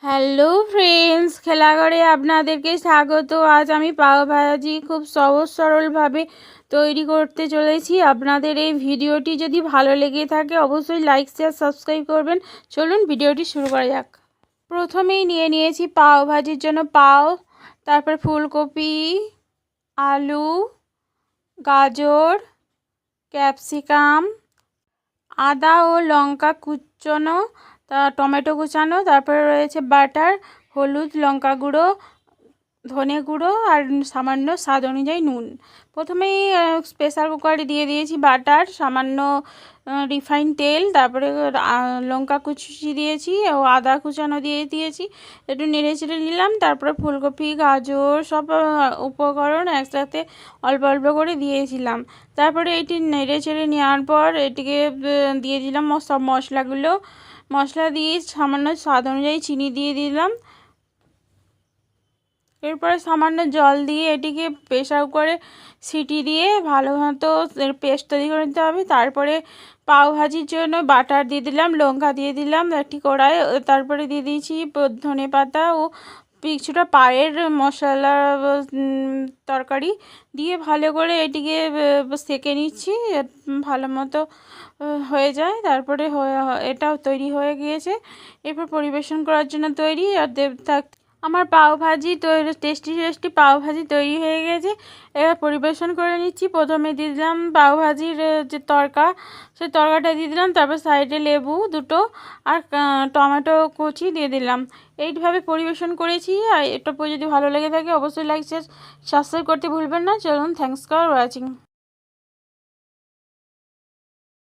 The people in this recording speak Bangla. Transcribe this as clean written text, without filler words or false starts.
হ্যালো ফ্রেন্ডস, খেলাঘরে আপনাদেরকে স্বাগত। আজ আমি পাও ভাজি খুব সহজ সরলভাবে তৈরি করতে চলেছি। আপনাদের এই ভিডিওটি যদি ভালো লেগে থাকে অবশ্যই লাইক শেয়ার সাবস্ক্রাইব করবেন। চলুন ভিডিওটি শুরু করা যাক। প্রথমেই নিয়ে নিয়েছি পাও ভাজির জন্য পাও, তারপর ফুলকপি, আলু, গাজর, ক্যাপসিকাম, আদা ও লঙ্কা কুচনো, টমেটো কুচানো, তারপরে রয়েছে বাটার, হলুদ, লঙ্কা গুঁড়ো, ধনে গুঁড়ো আর সামান্য স্বাদ অনুযায়ী নুন। প্রথমেই প্রেসার কুকারে দিয়ে দিয়েছি বাটার, সামান্য রিফাইন তেল, তারপরে লঙ্কা কুচি দিয়েছি ও আদা কুচানো দিয়ে দিয়েছি, একটু নেড়ে চেড়ে নিলাম। তারপরে ফুলকপি, গাজর সব উপকরণ একসাথে অল্প অল্প করে দিয়েছিলাম। তারপরে এটি নেড়ে চেড়ে নেওয়ার পর এটিকে দিয়ে দিলাম সব মশলা দিয়ে সামান্য স্বাদ অনুযায়ী চিনি দিয়ে দিলাম। এরপরে সামান্য জল দিয়ে এটিকে প্রেসার কুকারে সিটি দিয়ে ভালো মতো পেস্ট তৈরি করে নিতে হবে। তারপরে পাও ভাজির জন্য বাটার দিয়ে দিলাম, লঙ্কা দিয়ে দিলাম একটি কড়াই, তারপরে দিয়ে দিয়েছি ধনে পাতা ও কিছুটা পায়ের মশলা তরকারি দিয়ে ভালো করে এটিকে সেঁকে নিচ্ছি ভালো মতো হয়ে যায়। তারপরে এটাও তৈরি হয়ে গিয়েছে। এরপর পরিবেশন করার জন্য তৈরি। আর আমার পাও ভাজি তৈরি, টেস্টি পাও ভাজি তৈরি হয়ে গেছে। এবার পরিবেশন করে নিচ্ছি। প্রথমে দিয়ে দিলাম পাও ভাজির যে তড়কা, সেই তড়কাটা দিয়ে দিলাম। তারপর সাইডে লেবু দুটো আর টমেটো কুচি দিয়ে দিলাম। এইভাবে পরিবেশন করেছি। আর এটা যদি ভালো লেগে থাকে অবশ্যই লাইক শেয়ার সাবস্ক্রাইব করতে ভুলবেন না। চলুন, থ্যাংকস ফর ওয়াচিং।